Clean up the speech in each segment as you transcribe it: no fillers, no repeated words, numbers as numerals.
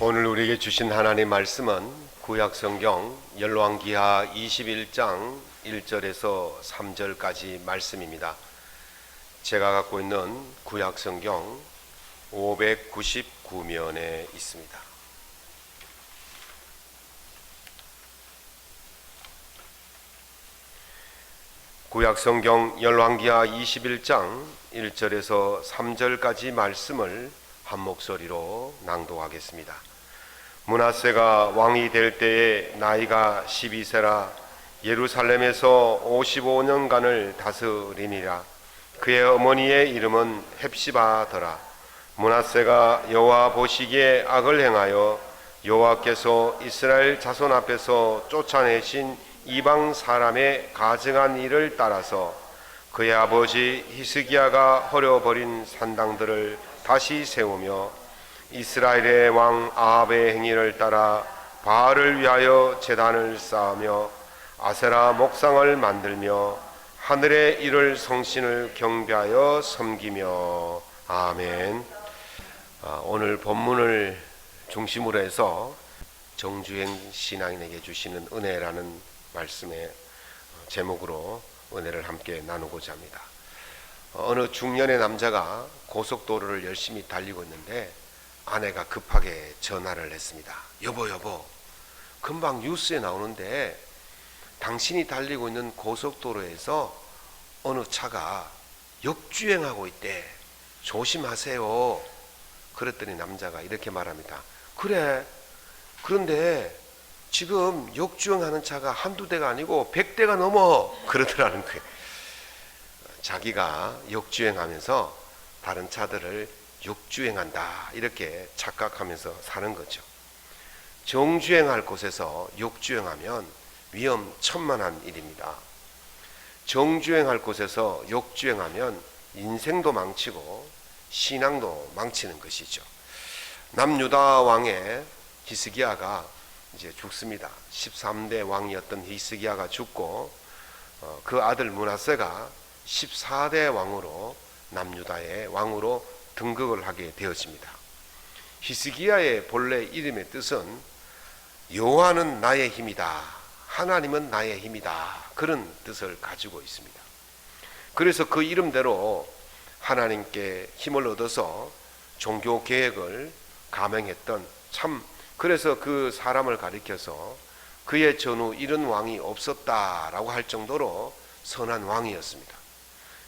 오늘 우리에게 주신 하나님 말씀은 구약성경 열왕기하 21장 1절에서 3절까지 말씀입니다. 제가 갖고 있는 구약성경 599면에 있습니다. 구약성경 열왕기하 21장 1절에서 3절까지 말씀을 한 목소리로 낭독하겠습니다. 므낫세가 왕이 될 때에 나이가 12세라 예루살렘에서 55년간을 다스리니라. 그의 어머니의 이름은 헵시바더라. 므낫세가 여호와 보시기에 악을 행하여 여호와께서 이스라엘 자손 앞에서 쫓아내신 이방 사람의 가증한 일을 따라서 그의 아버지 히스기야가 허려버린 산당들을 다시 세우며 이스라엘의 왕 아합의 행위를 따라 바알을 위하여 제단을 쌓으며 아세라 목상을 만들며 하늘의 이를 성신을 경배하여 섬기며. 아멘. 오늘 본문을 중심으로 해서 정주행 신앙인에게 주시는 은혜라는 말씀의 제목으로 은혜를 함께 나누고자 합니다. 어느 중년의 남자가 고속도로를 열심히 달리고 있는데 아내가 급하게 전화를 했습니다. 여보, 금방 뉴스에 나오는데 당신이 달리고 있는 고속도로에서 어느 차가 역주행하고 있대. 조심하세요. 그랬더니 남자가 이렇게 말합니다. 그래, 그런데 지금 역주행하는 차가 한두 대가 아니고 100대가 넘어. 그러더라는 거예요. 자기가 역주행하면서 다른 차들을 역주행한다 이렇게 착각하면서 사는 거죠. 정주행할 곳에서 역주행하면 위험천만한 일입니다. 정주행할 곳에서 역주행하면 인생도 망치고 신앙도 망치는 것이죠. 남유다 왕의 히스기야가 이제 죽습니다. 13대 왕이었던 히스기야가 죽고 그 아들 므낫세가 14대 왕으로 남유다의 왕으로 등극을 하게 되었습니다. 히스기야의 본래 이름의 뜻은 여호와는 나의 힘이다, 하나님은 나의 힘이다, 그런 뜻을 가지고 있습니다. 그래서 그 이름대로 하나님께 힘을 얻어서 종교 개혁을 감행했던, 그래서 그 사람을 가리켜서 그의 전후 이런 왕이 없었다라고 할 정도로 선한 왕이었습니다.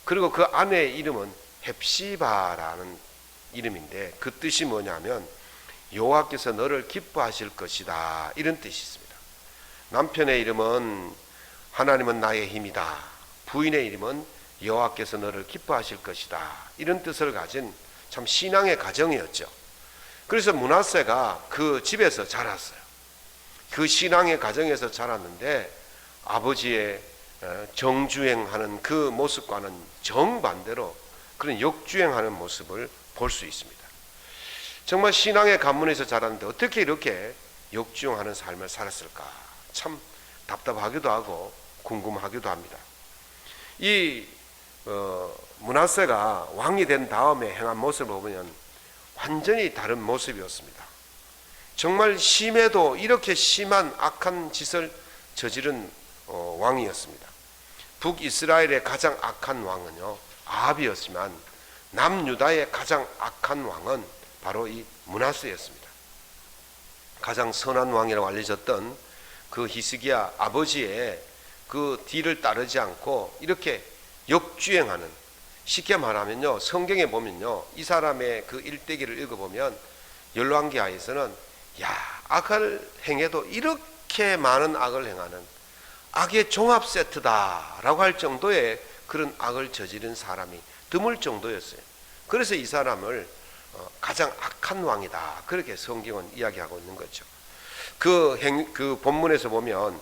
그리고 그 아내의 이름은 헵시바라는 이름인데 그 뜻이 뭐냐면 여호와께서 너를 기뻐하실 것이다, 이런 뜻이 있습니다. 남편의 이름은 하나님은 나의 힘이다, 부인의 이름은 여호와께서 너를 기뻐하실 것이다, 이런 뜻을 가진 참 신앙의 가정이었죠. 그래서 므낫세가 그 집에서 자랐어요. 그 신앙의 가정에서 자랐는데 아버지의 정주행하는 그 모습과는 정반대로 그런 역주행하는 모습을 볼 수 있습니다. 정말 신앙의 가문에서 자랐는데 어떻게 이렇게 역주행하는 삶을 살았을까? 참 답답하기도 하고 궁금하기도 합니다. 이 므낫세가 왕이 된 다음에 행한 모습을 보면 완전히 다른 모습이었습니다. 정말 심해도 이렇게 심한 악한 짓을 저지른 왕이었습니다. 북이스라엘의 가장 악한 왕은요 아합이었지만 남유다의 가장 악한 왕은 바로 이 므낫세였습니다. 가장 선한 왕이라고 알려졌던 그 히스기야 아버지의 그 뒤를 따르지 않고 이렇게 역주행하는, 쉽게 말하면요 성경에 보면요 이 사람의 그 일대기를 읽어보면 열왕기하에서는 악을 행해도 이렇게 많은 악을 행하는 악의 종합 세트다라고 할 정도의 그런 악을 저지른 사람이 드물 정도였어요. 그래서 이 사람을 가장 악한 왕이다, 그렇게 성경은 이야기하고 있는 거죠. 그 본문에서 보면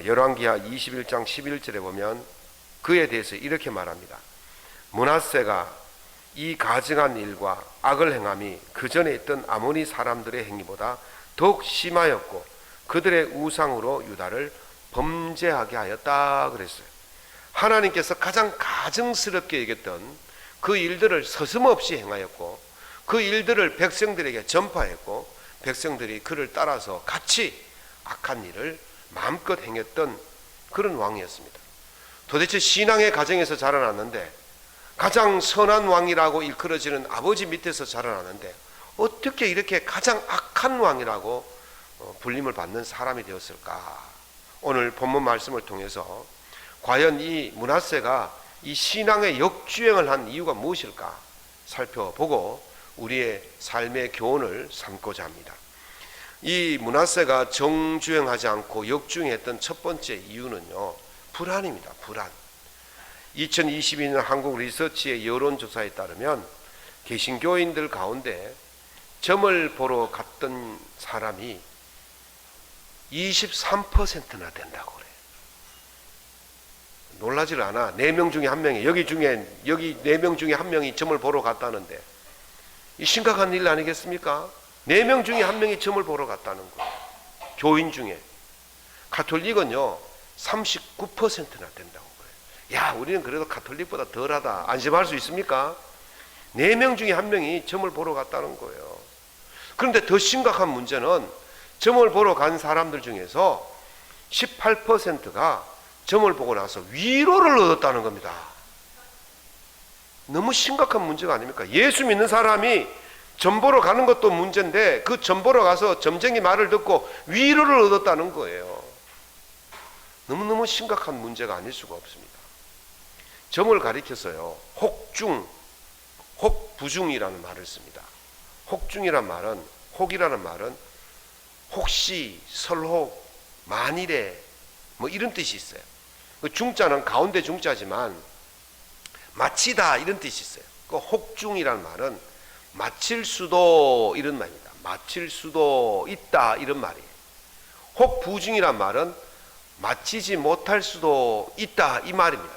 열왕기하 21장 11절에 보면 그에 대해서 이렇게 말합니다. 므낫세가 이 가증한 일과 악을 행함이 그 전에 있던 아모니 사람들의 행위보다 더욱 심하였고 그들의 우상으로 유다를 범죄하게 하였다 그랬어요. 하나님께서 가장 가증스럽게 여겼던 그 일들을 서슴없이 행하였고 그 일들을 백성들에게 전파했고 백성들이 그를 따라서 같이 악한 일을 마음껏 행했던 그런 왕이었습니다. 도대체 신앙의 가정에서 자라났는데, 가장 선한 왕이라고 일컬어지는 아버지 밑에서 자라났는데 어떻게 이렇게 가장 악한 왕이라고 불림을 받는 사람이 되었을까? 오늘 본문 말씀을 통해서 과연 이 므낫세가 이 신앙의 역주행을 한 이유가 무엇일까 살펴보고 우리의 삶의 교훈을 삼고자 합니다. 이 므낫세가 정주행하지 않고 역주행했던 첫 번째 이유는요, 불안입니다. 불안. 2022년 한국 리서치의 여론조사에 따르면 개신교인들 가운데 점을 보러 갔던 사람이 23%나 된다고 그래요. 놀라질 않아. 4명 중에 1명이 여기 4명 중에 1명이 점을 보러 갔다는데 이 심각한 일 아니겠습니까? 4명 중에 1명이 점을 보러 갔다는 거예요. 교인 중에. 가톨릭은요 39%나 된다고 그래요. 야, 우리는 그래도 가톨릭보다 덜하다. 안심할 수 있습니까? 4명 중에 1명이 점을 보러 갔다는 거예요. 그런데 더 심각한 문제는 점을 보러 간 사람들 중에서 18%가 점을 보고 나서 위로를 얻었다는 겁니다. 너무 심각한 문제가 아닙니까? 예수 믿는 사람이 점 보러 가는 것도 문제인데 그 점 보러 가서 점쟁이 말을 듣고 위로를 얻었다는 거예요. 너무너무 심각한 문제가 아닐 수가 없습니다. 점을 가리켜서요, 혹부중이라는 말을 씁니다. 혹중이란 말은, 혹이라는 말은 혹시, 설혹, 만일에 뭐 이런 뜻이 있어요. 그 중자는 가운데 중자지만 마치다 이런 뜻이 있어요. 그 혹중이라는 말은 마칠 수도 이런 말입니다. 마칠 수도 있다 이런 말이에요. 혹부중이란 말은 마치지 못할 수도 있다 이 말입니다.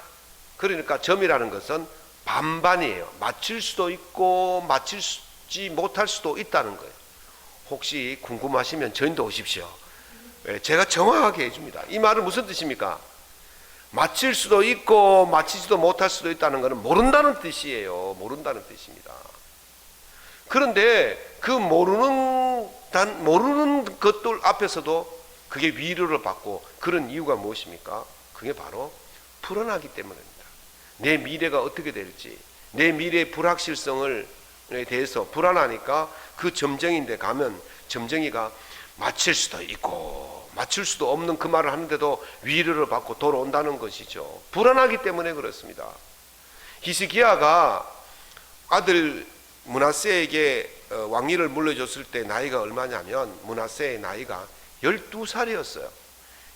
그러니까 점이라는 것은 반반이에요. 마칠 수도 있고 마치지 못할 수도 있다는 거예요. 혹시 궁금하시면 저희도 오십시오. 제가 정확하게 해줍니다. 이 말은 무슨 뜻입니까? 마칠 수도 있고 마치지도 못할 수도 있다는 것은 모른다는 뜻이에요. 모른다는 뜻입니다. 그런데 그 모르는 것들 앞에서도 그게 위로를 받고 그런 이유가 무엇입니까? 그게 바로 불안하기 때문입니다. 내 미래가 어떻게 될지, 내 미래의 불확실성에 대해서 불안하니까 그 점쟁이인데 가면 점쟁이가 마칠 수도 있고 마칠 수도 없는 그 말을 하는데도 위로를 받고 돌아온다는 것이죠. 불안하기 때문에 그렇습니다. 히스기야가 아들 므낫세에게 왕위를 물려줬을 때 나이가 얼마냐면 므낫세의 나이가 12살이었어요.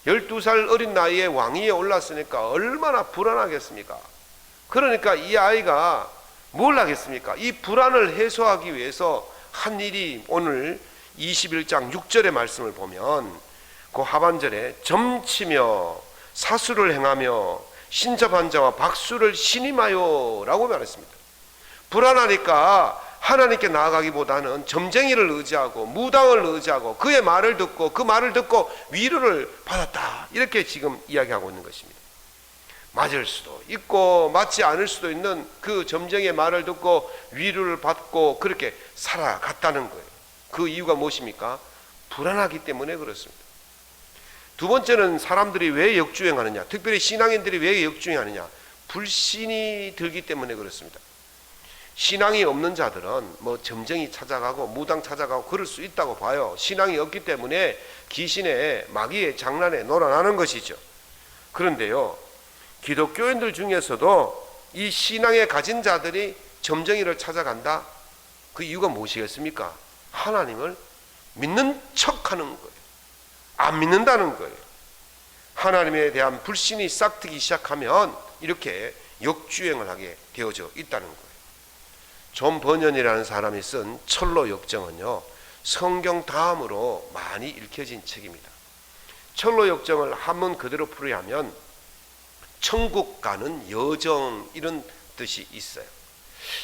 12살 어린 나이에 왕위에 올랐으니까 얼마나 불안하겠습니까? 그러니까 이 아이가 뭘 하겠습니까? 이 불안을 해소하기 위해서 한 일이 오늘 21장 6절의 말씀을 보면 그 하반절에 점치며 사수를 행하며 신접한 자와 박수를 신임하여 라고 말했습니다. 불안하니까 하나님께 나아가기보다는 점쟁이를 의지하고 무당을 의지하고 그의 말을 듣고 그 말을 듣고 위로를 받았다, 이렇게 지금 이야기하고 있는 것입니다. 맞을 수도 있고 맞지 않을 수도 있는 그 점쟁이의 말을 듣고 위로를 받고 그렇게 살아갔다는 거예요. 그 이유가 무엇입니까? 불안하기 때문에 그렇습니다. 두 번째는 사람들이 왜 역주행하느냐, 특별히 신앙인들이 왜 역주행하느냐, 불신이 들기 때문에 그렇습니다. 신앙이 없는 자들은 뭐 점쟁이 찾아가고 무당 찾아가고 그럴 수 있다고 봐요. 신앙이 없기 때문에 귀신의 마귀의 장난에 놀아나는 것이죠. 그런데요, 기독교인들 중에서도 이 신앙에 가진 자들이 점쟁이를 찾아간다? 그 이유가 무엇이겠습니까? 하나님을 믿는 척하는 거예요. 안 믿는다는 거예요. 하나님에 대한 불신이 싹트기 시작하면 이렇게 역주행을 하게 되어져 있다는 거예요. 존 버년이라는 사람이 쓴 철로 역정은요, 성경 다음으로 많이 읽혀진 책입니다. 철로 역정을 한문 그대로 풀이하면 천국 가는 여정 이런 뜻이 있어요.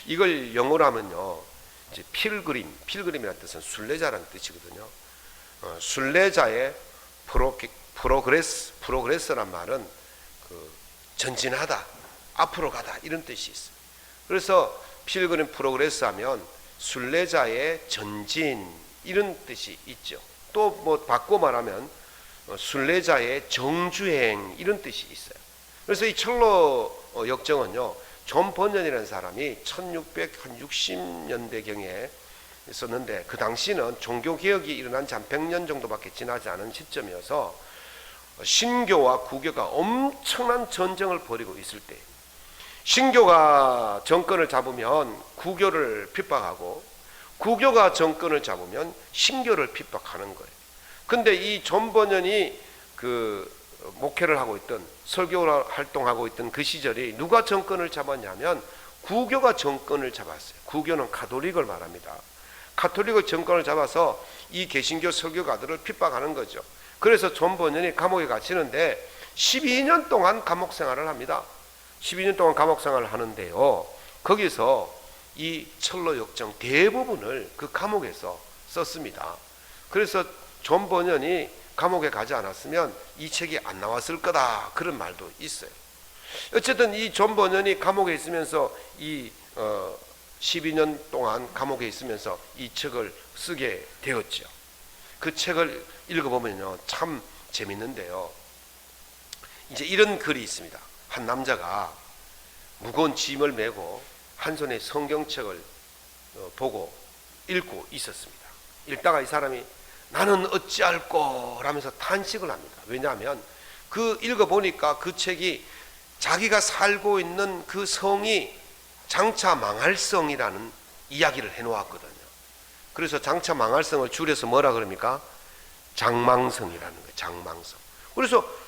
이걸 영어로 하면요, 이제 필그림이라는 뜻은 순례자라는 뜻이거든요. 순례자의 프로그레스란 말은 그 전진하다, 앞으로 가다 이런 뜻이 있어요. 그래서 필그림 프로그레스 하면 순례자의 전진 이런 뜻이 있죠. 또 뭐 바꿔 말하면 순례자의 정주행 이런 뜻이 있어요. 그래서 이 철로 역정은요, 존 번연이라는 사람이 1660년대경에 있었는데, 그 당시는 종교개혁이 일어난 지 한 100년 정도밖에 지나지 않은 시점이어서 신교와 구교가 엄청난 전쟁을 벌이고 있을 때, 신교가 정권을 잡으면 구교를 핍박하고 구교가 정권을 잡으면 신교를 핍박하는 거예요. 근데 이 존 번연이 그 목회를 하고 있던, 설교 활동하고 있던 그 시절이 누가 정권을 잡았냐면 구교가 정권을 잡았어요. 구교는 가톨릭을 말합니다. 가톨릭의 정권을 잡아서 이 개신교 설교가들을 핍박하는 거죠. 그래서 존 번연이 감옥에 갇히는데 12년 동안 감옥 생활을 합니다. 12년 동안 감옥 생활을 하는데요, 거기서 이 철로 역정 대부분을 그 감옥에서 썼습니다. 그래서 존 번연이 감옥에 가지 않았으면 이 책이 안 나왔을 거다, 그런 말도 있어요. 어쨌든 이 존 번연이 감옥에 있으면서 이 12년 동안 감옥에 있으면서 이 책을 쓰게 되었죠. 그 책을 읽어보면요, 참 재밌는데요, 이제 이런 글이 있습니다. 한 남자가 무거운 짐을 메고 한 손에 성경책을 보고 읽고 있었습니다. 읽다가 이 사람이 나는 어찌할꼬 라면서 탄식을 합니다. 왜냐하면 그 읽어보니까 그 책이 자기가 살고 있는 그 성이 장차 망할 성이라는 이야기를 해놓았거든요. 그래서 장차 망할 성을 줄여서 뭐라 그럽니까? 장망성이라는 거예요. 장망성. 그래서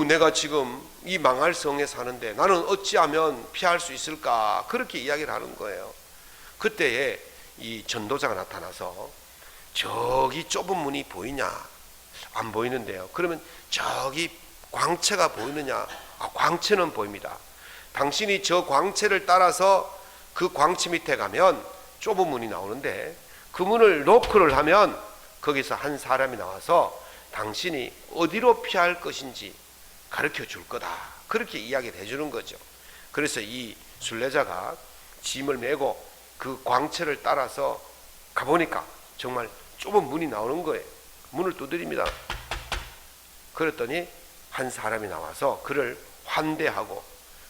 내가 지금 이 망할 성에 사는데 나는 어찌하면 피할 수 있을까, 그렇게 이야기를 하는 거예요. 그때에 이 전도자가 나타나서 저기 좁은 문이 보이냐? 안 보이는데요. 그러면 저기 광채가 보이느냐? 광채는 보입니다. 당신이 저 광채를 따라서 그 광채 밑에 가면 좁은 문이 나오는데, 그 문을 노크를 하면 거기서 한 사람이 나와서 당신이 어디로 피할 것인지 가르쳐 줄 거다, 그렇게 이야기를 해주는 거죠. 그래서 이 순례자가 짐을 메고 그 광채를 따라서 가보니까 정말 좁은 문이 나오는 거예요. 문을 두드립니다. 그랬더니 한 사람이 나와서 그를 환대하고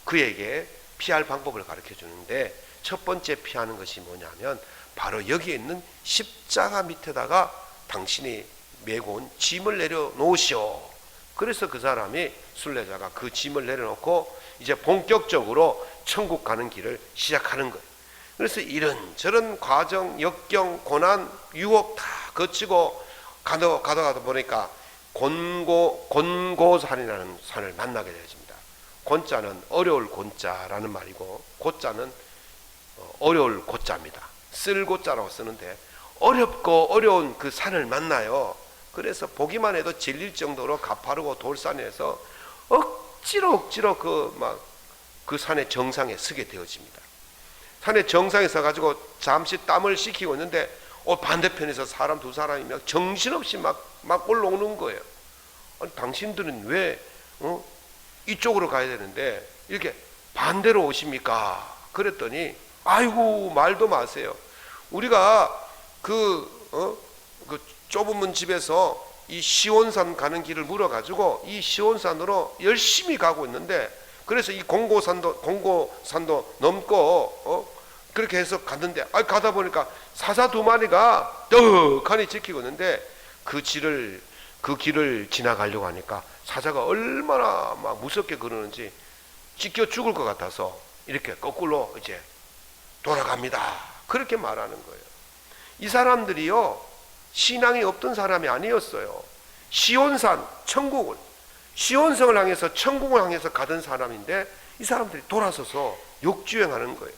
그에게 피할 방법을 가르쳐 주는데, 첫 번째 피하는 것이 뭐냐면 바로 여기에 있는 십자가 밑에다가 당신이 메고 온 짐을 내려놓으시오. 그래서 그 사람이, 순례자가 그 짐을 내려놓고 이제 본격적으로 천국 가는 길을 시작하는 거예요. 그래서 이런저런 과정, 역경, 고난, 유혹 다 거치고 가다 보니까 곤고산이라는 산을 만나게 되어집니다. 곤자는 어려울 곤자라는 말이고, 고자는 어려울 고자입니다. 쓸 고자라고 쓰는데, 어렵고 어려운 그 산을 만나요. 그래서 보기만 해도 질릴 정도로 가파르고 돌산에서 억지로 그 산의 정상에 서게 되어집니다. 산의 정상에 서가지고 잠시 땀을 식히고 있는데 반대편에서 사람 두 사람이 막 정신없이 막 올라오는 거예요. 아니, 당신들은 왜 이쪽으로 가야 되는데 이렇게 반대로 오십니까? 그랬더니 아이고 말도 마세요. 우리가 그 좁은 문 집에서 이 시온산 가는 길을 물어가지고 이 시온산으로 열심히 가고 있는데, 그래서 이 공고산도 넘고 그렇게 해서 갔는데, 가다 보니까 사자 두 마리가 떡하니 지키고 있는데, 그 길을 지나가려고 하니까 사자가 얼마나 막 무섭게 그러는지 찢겨 죽을 것 같아서 이렇게 거꾸로 이제 돌아갑니다. 그렇게 말하는 거예요. 이 사람들이요, 신앙이 없던 사람이 아니었어요. 시온산, 시온성을 향해서 천국을 향해서 가던 사람인데, 이 사람들이 돌아서서 역주행하는 거예요.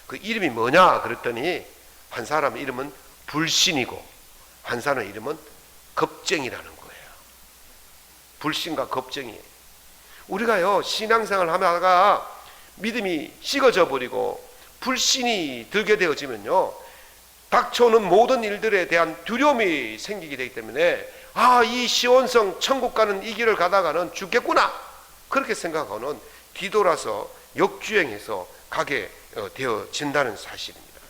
그 이름이 뭐냐 그랬더니, 한 사람 이름은 불신이고 한 사람 이름은 겁쟁이라는 거예요. 불신과 겁쟁이. 우리가요, 신앙생활 하다가 믿음이 식어져 버리고 불신이 들게 되어지면요, 닥쳐오는 모든 일들에 대한 두려움이 생기게 되기 때문에, 이 시온성 천국 가는 이 길을 가다가는 죽겠구나, 그렇게 생각하고는 뒤돌아서 역주행해서 가게 되어진다는 사실입니다.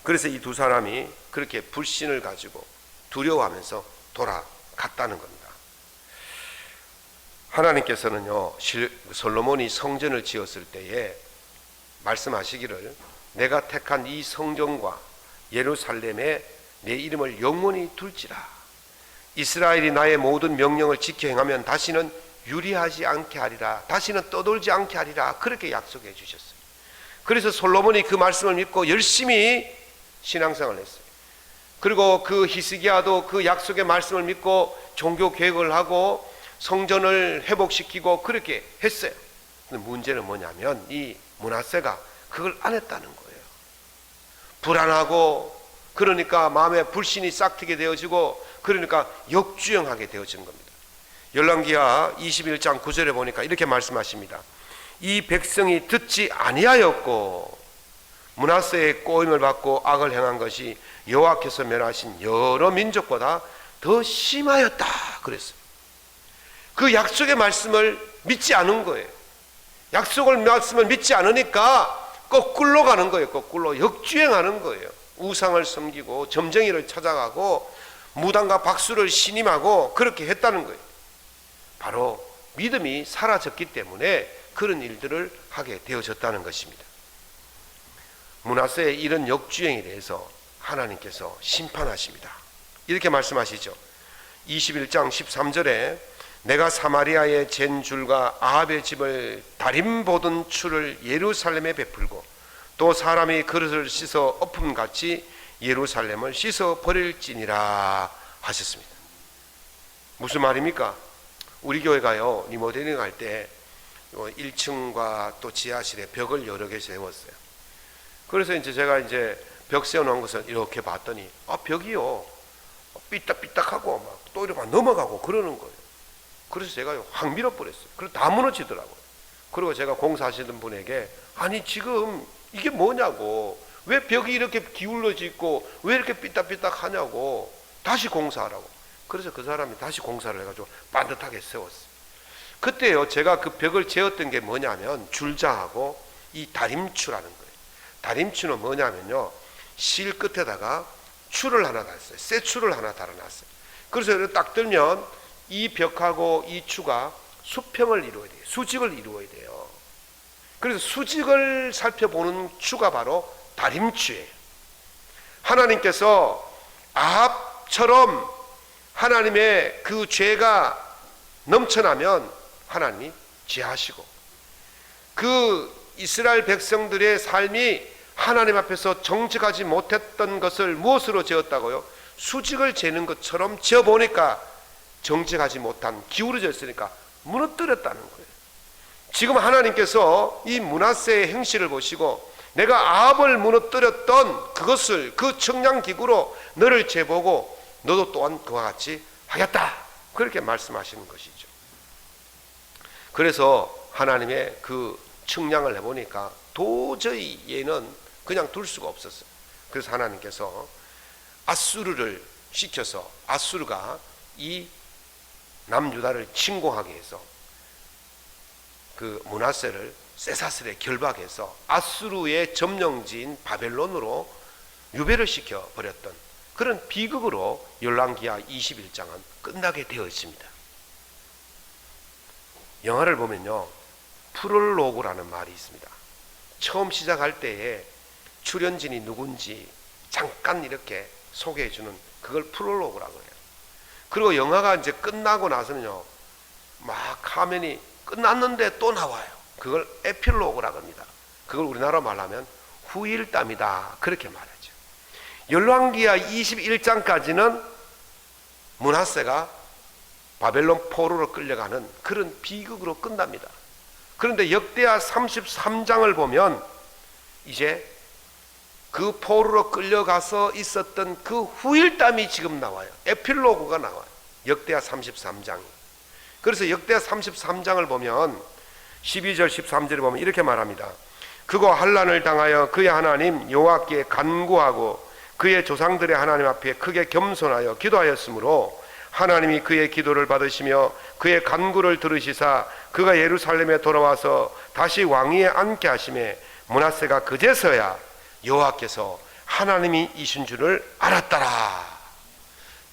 그래서 이 두 사람이 그렇게 불신을 가지고 두려워하면서 돌아갔다는 겁니다. 하나님께서는요, 솔로몬이 성전을 지었을 때에 말씀하시기를 내가 택한 이 성전과 예루살렘에 내 이름을 영원히 둘지라. 이스라엘이 나의 모든 명령을 지켜 행하면 다시는 유리하지 않게 하리라. 다시는 떠돌지 않게 하리라. 그렇게 약속해 주셨어요. 그래서 솔로몬이 그 말씀을 믿고 열심히 신앙생활을 했어요. 그리고 그 히스기야도 그 약속의 말씀을 믿고 종교 개혁을 하고 성전을 회복시키고 그렇게 했어요. 근데 문제는 뭐냐면 이 므낫세가 그걸 안 했다는 거예요. 불안하고 그러니까 마음에 불신이 싹트게 되어지고 그러니까 역주행하게 되어진 겁니다. 열왕기하 21장 9절에 보니까 이렇게 말씀하십니다. 이 백성이 듣지 아니하였고 므낫세의 꼬임을 받고 악을 행한 것이 여호와께서 멸하신 여러 민족보다 더 심하였다 그랬어요. 그 약속의 말씀을 믿지 않은 거예요. 약속의 말씀을 믿지 않으니까 거꾸로 가는 거예요. 거꾸로 역주행하는 거예요. 우상을 섬기고 점쟁이를 찾아가고 무당과 박수를 신임하고 그렇게 했다는 거예요. 바로 믿음이 사라졌기 때문에 그런 일들을 하게 되어졌다는 것입니다. 므낫세의 이런 역주행에 대해서 하나님께서 심판하십니다. 이렇게 말씀하시죠. 21장 13절에 내가 사마리아의 잰 줄과 아합의 집을 다림 보던 추를 예루살렘에 베풀고 또 사람이 그릇을 씻어 엎음같이 예루살렘을 씻어 버릴지니라 하셨습니다. 무슨 말입니까? 우리 교회가요 리모델링 할 때 1층과 또 지하실에 벽을 여러 개 세웠어요. 그래서 이제 제가 이제 벽 세워놓은 것을 이렇게 봤더니 벽이요 삐딱삐딱하고 막 또 이렇게 넘어가고 그러는 거예요. 그래서 제가 확 밀어버렸어요. 그래서 다 무너지더라고요. 그리고 제가 공사하시는 분에게 아니 지금 이게 뭐냐고, 왜 벽이 이렇게 기울어져 있고 왜 이렇게 삐딱삐딱 하냐고, 다시 공사하라고. 그래서 그 사람이 다시 공사를 해가지고 반듯하게 세웠어요. 그때요 제가 그 벽을 재었던 게 뭐냐면 줄자하고 이 다림추라는 거예요. 다림추는 뭐냐면요 실 끝에다가 추를 하나 달았어요. 새 추를 하나 달아놨어요. 그래서 이렇게 딱 들면 이 벽하고 이 추가 수평을 이루어야 돼요. 수직을 이루어야 돼요. 그래서 수직을 살펴보는 추가 바로 다림추예요. 하나님께서 아합처럼 하나님의 그 죄가 넘쳐나면 하나님이 죄하시고 그 이스라엘 백성들의 삶이 하나님 앞에서 정직하지 못했던 것을 무엇으로 재었다고요? 수직을 재는 것처럼 재어보니까 정직하지 못한 기울어져 있으니까 무너뜨렸다는 거예요. 지금 하나님께서 이 므낫세의 행실을 보시고 내가 아합을 무너뜨렸던 그것을 그 청량기구로 너를 재보고 너도 또한 그와 같이 하겠다 그렇게 말씀하시는 것이죠. 그래서 하나님의 그 측량을 해보니까 도저히 얘는 그냥 둘 수가 없었어요. 그래서 하나님께서 아수르를 시켜서 아수르가 이 남유다를 침공하게 해서 그 므낫세를 쇠사슬에 결박해서 아수르의 점령지인 바벨론으로 유배를 시켜 버렸던 그런 비극으로 열왕기하 21장은 끝나게 되어 있습니다. 영화를 보면요 프롤로그라는 말이 있습니다. 처음 시작할 때에 출연진이 누군지 잠깐 이렇게 소개해주는 그걸 프롤로그라고 해요. 그리고 영화가 이제 끝나고 나서는요 막 화면이 끝났는데 또 나와요. 그걸 에필로그라고 합니다. 그걸 우리나라로 말하면 후일담이다 그렇게 말하죠. 열왕기하 21장까지는 므낫세가 바벨론 포로로 끌려가는 그런 비극으로 끝납니다. 그런데 역대하 33장을 보면 이제 그 포로로 끌려가서 있었던 그 후일담이 지금 나와요. 에필로그가 나와요. 역대하 33장이. 그래서 역대하 33장을 보면 12절 13절에 보면 이렇게 말합니다. 그가 환난을 당하여 그의 하나님 여호와께 간구하고 그의 조상들의 하나님 앞에 크게 겸손하여 기도하였으므로 하나님이 그의 기도를 받으시며 그의 간구를 들으시사 그가 예루살렘에 돌아와서 다시 왕위에 앉게 하시매 므낫세가 그제서야 여호와께서 하나님이 이신 줄을 알았더라.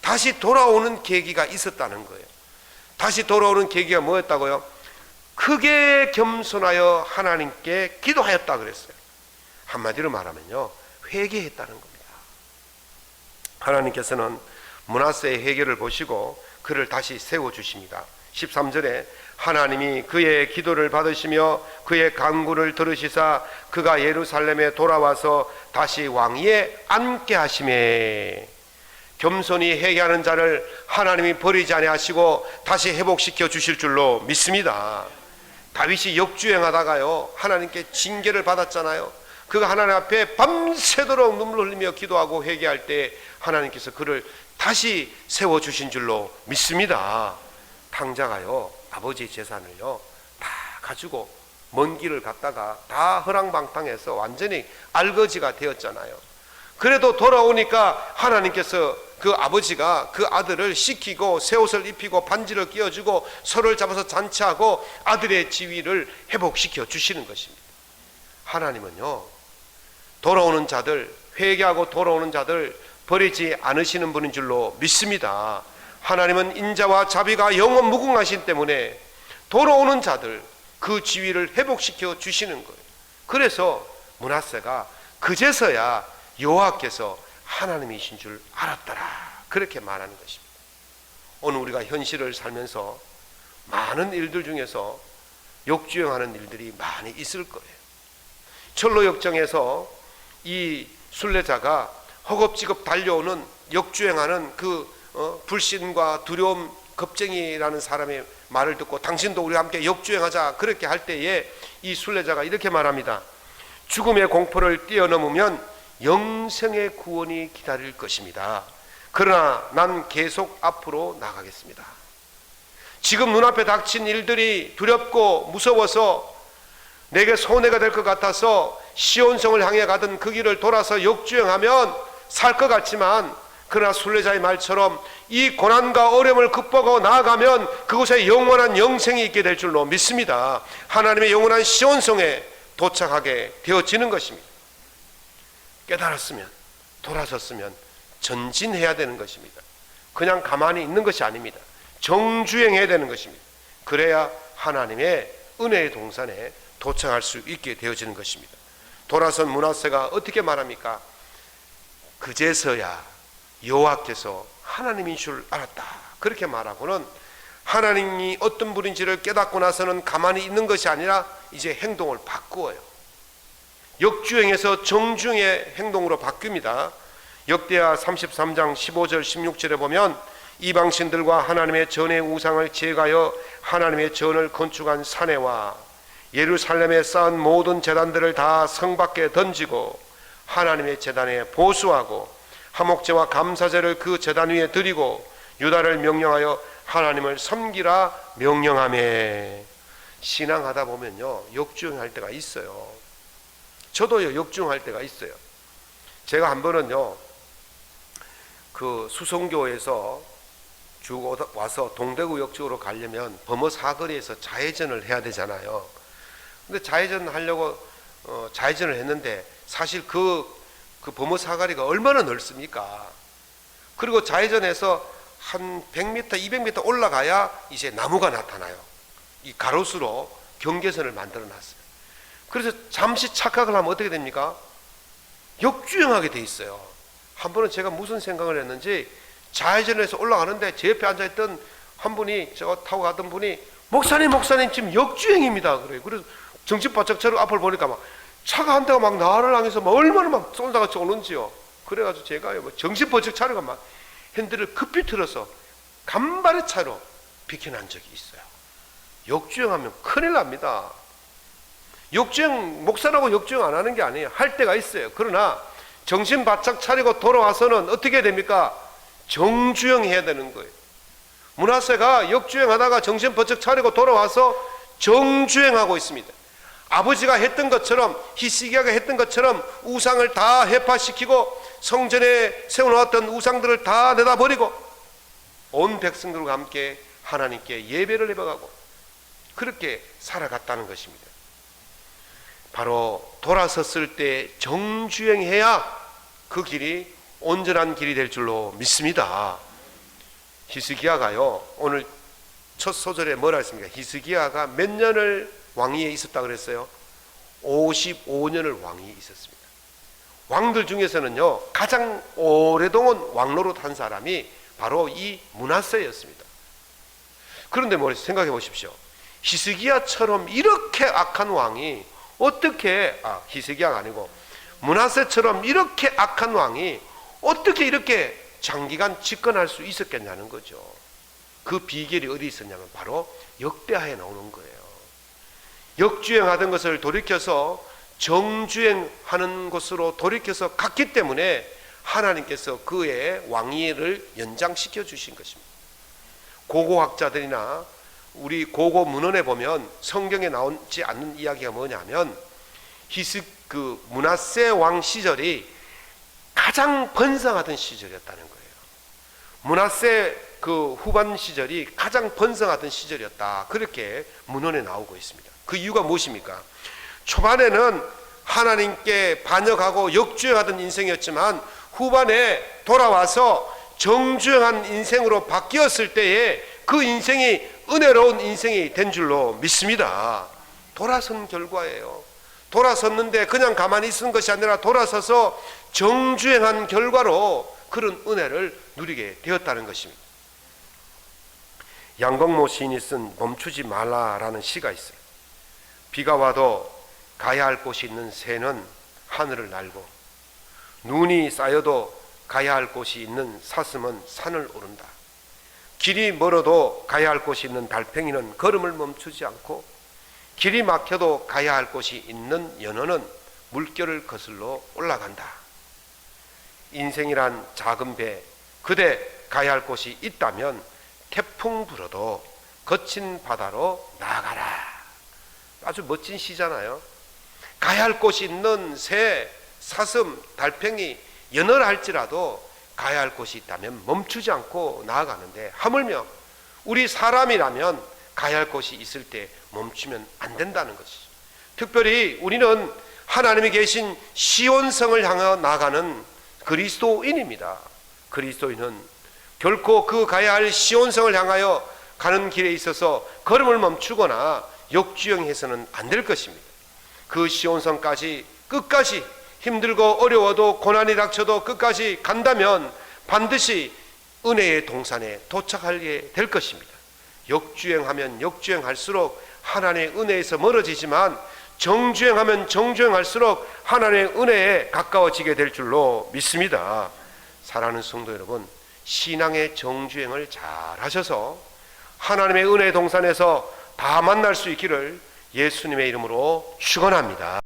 다시 돌아오는 계기가 있었다는 거예요. 다시 돌아오는 계기가 뭐였다고요? 크게 겸손하여 하나님께 기도하였다 그랬어요. 한마디로 말하면요, 회개했다는 겁니다. 하나님께서는 므낫세의 회개를 보시고 그를 다시 세워주십니다. 13절에 하나님이 그의 기도를 받으시며 그의 간구를 들으시사 그가 예루살렘에 돌아와서 다시 왕위에 앉게 하시매, 겸손히 회개하는 자를 하나님이 버리지 아니하시고 다시 회복시켜 주실 줄로 믿습니다. 다윗이 역주행하다가요, 하나님께 징계를 받았잖아요. 그가 하나님 앞에 밤새도록 눈물 흘리며 기도하고 회개할 때 하나님께서 그를 다시 세워주신 줄로 믿습니다. 탕자가요, 아버지 재산을요 다 가지고 먼 길을 갔다가 다 허랑방탕해서 완전히 알거지가 되었잖아요. 그래도 돌아오니까 하나님께서 그 아버지가 그 아들을 씻기고 새 옷을 입히고 반지를 끼워주고 서로를 잡아서 잔치하고 아들의 지위를 회복시켜 주시는 것입니다. 하나님은요, 돌아오는 자들, 회개하고 돌아오는 자들 버리지 않으시는 분인 줄로 믿습니다. 하나님은 인자와 자비가 영원 무궁하신 때문에 돌아오는 자들 그 지위를 회복시켜 주시는 거예요. 그래서 므낫세가 그제서야 여호와께서 하나님이신 줄 알았더라, 그렇게 말하는 것입니다. 오늘 우리가 현실을 살면서 많은 일들 중에서 역주행하는 일들이 많이 있을 거예요. 철로 역정에서 이 순례자가 허겁지겁 달려오는 역주행하는 그 불신과 두려움, 겁쟁이라는 사람의 말을 듣고 당신도 우리와 함께 역주행하자 그렇게 할 때에 이 순례자가 이렇게 말합니다. 죽음의 공포를 뛰어넘으면 영생의 구원이 기다릴 것입니다. 그러나 난 계속 앞으로 나가겠습니다. 지금 눈앞에 닥친 일들이 두렵고 무서워서 내게 손해가 될 것 같아서 시온성을 향해 가던 그 길을 돌아서 역주행하면 살 것 같지만, 그러나 순례자의 말처럼 이 고난과 어려움을 극복하고 나아가면 그곳에 영원한 영생이 있게 될 줄로 믿습니다. 하나님의 영원한 시온성에 도착하게 되어지는 것입니다. 깨달았으면, 돌아섰으면 전진해야 되는 것입니다. 그냥 가만히 있는 것이 아닙니다. 정주행해야 되는 것입니다. 그래야 하나님의 은혜의 동산에 도착할 수 있게 되어지는 것입니다. 돌아선 므낫세가 어떻게 말합니까? 그제서야 여호와께서 하나님인 줄 알았다, 그렇게 말하고는 하나님이 어떤 분인지를 깨닫고 나서는 가만히 있는 것이 아니라 이제 행동을 바꾸어요. 역주행에서 정주행의 행동으로 바뀝니다. 역대하 33장 15절 16절에 보면 이방신들과 하나님의 전의 우상을 제거하여 하나님의 전을 건축한 사내와 예루살렘에 쌓은 모든 제단들을 다 성 밖에 던지고 하나님의 제단에 보수하고 화목제와 감사제를 그 제단 위에 드리고 유다를 명령하여 하나님을 섬기라 명령하매. 신앙하다 보면요, 역주행할 때가 있어요. 저도요, 역주행할 때가 있어요. 제가 한 번은요, 그 수성교에서 쭉 와서 동대구역 쪽으로 가려면 범어 사거리에서 좌회전을 해야 되잖아요. 근데 좌회전 하려고 좌회전을 했는데 사실 그 범어 사거리가 얼마나 넓습니까? 그리고 좌회전해서 한 100m, 200m 올라가야 이제 나무가 나타나요. 이 가로수로 경계선을 만들어 놨어요. 그래서 잠시 착각을 하면 어떻게 됩니까? 역주행하게 돼 있어요. 한 번은 제가 무슨 생각을 했는지 좌회전해서 올라가는데 제 옆에 앉아있던 한 분이, 저 타고 가던 분이 목사님 지금 역주행입니다 그래요. 그래서 정신바짝차로 앞을 보니까 막 차가 한 대가 막 나를 향해서 막 얼마나 막 쏜다같이 오는지요. 그래가지고 제가요, 뭐 정신 번쩍 차려가 막 핸들을 급히 틀어서 간발의 차로 비켜난 적이 있어요. 역주행하면 큰일 납니다. 역주행, 목사라고 역주행 안 하는 게 아니에요. 할 때가 있어요. 그러나 정신 바짝 차리고 돌아와서는 어떻게 됩니까? 정주행해야 되는 거예요. 므낫세가 역주행하다가 정신 번쩍 차리고 돌아와서 정주행하고 있습니다. 아버지가 했던 것처럼, 히스기야가 했던 것처럼 우상을 다 해파시키고 성전에 세워놓았던 우상들을 다 내다버리고 온 백성들과 함께 하나님께 예배를 해봐가고 그렇게 살아갔다는 것입니다. 바로 돌아섰을 때 정주행해야 그 길이 온전한 길이 될 줄로 믿습니다. 히스기야가요, 오늘 첫 소절에 뭐라 했습니까? 히스기야가 몇 년을 왕위에 있었다 그랬어요? 55년을 왕위에 있었습니다. 왕들 중에서는요, 가장 오랫동안 왕노릇 한 사람이 바로 이 므낫세였습니다. 그런데 생각해 보십시오. 히스기야처럼 이렇게 악한 왕이 어떻게, 히스기야가 아니고 므낫세처럼 이렇게 악한 왕이 어떻게 이렇게 장기간 집권할 수 있었겠냐는 거죠. 그 비결이 어디 있었냐면 바로 역대하에 나오는 거예요. 역주행하던 것을 돌이켜서 정주행하는 것으로 돌이켜서 갔기 때문에 하나님께서 그의 왕위를 연장시켜 주신 것입니다. 고고학자들이나 우리 고고 문헌에 보면 성경에 나오지 않는 이야기가 뭐냐면 므낫세 왕 시절이 가장 번성하던 시절이었다는 거예요. 므낫세 그 후반 시절이 가장 번성하던 시절이었다, 그렇게 문헌에 나오고 있습니다. 그 이유가 무엇입니까? 초반에는 하나님께 반역하고 역주행하던 인생이었지만 후반에 돌아와서 정주행한 인생으로 바뀌었을 때에 그 인생이 은혜로운 인생이 된 줄로 믿습니다. 돌아선 결과예요. 돌아섰는데 그냥 가만히 있은 것이 아니라 돌아서서 정주행한 결과로 그런 은혜를 누리게 되었다는 것입니다. 양곡모 시인이 쓴 멈추지 말라라는 시가 있어요. 비가 와도 가야 할 곳이 있는 새는 하늘을 날고, 눈이 쌓여도 가야 할 곳이 있는 사슴은 산을 오른다. 길이 멀어도 가야 할 곳이 있는 달팽이는 걸음을 멈추지 않고, 길이 막혀도 가야 할 곳이 있는 연어는 물결을 거슬러 올라간다. 인생이란 작은 배, 그대 가야 할 곳이 있다면 태풍 불어도 거친 바다로 나아가라. 아주 멋진 시잖아요. 가야 할 곳이 있는 새, 사슴, 달팽이, 연어를 할지라도 가야 할 곳이 있다면 멈추지 않고 나아가는데, 하물며 우리 사람이라면 가야 할 곳이 있을 때 멈추면 안 된다는 것이죠. 특별히 우리는 하나님이 계신 시온성을 향해 나아가는 그리스도인입니다. 그리스도인은 결코 그 가야 할 시온성을 향하여 가는 길에 있어서 걸음을 멈추거나 역주행해서는 안 될 것입니다. 그 시온성까지 끝까지 힘들고 어려워도 고난이 닥쳐도 끝까지 간다면 반드시 은혜의 동산에 도착하게 될 것입니다. 역주행하면 역주행할수록 하나님의 은혜에서 멀어지지만, 정주행하면 정주행할수록 하나님의 은혜에 가까워지게 될 줄로 믿습니다. 사랑하는 성도 여러분, 신앙의 정주행을 잘 하셔서 하나님의 은혜의 동산에서 다 만날 수 있기를 예수님의 이름으로 축원합니다.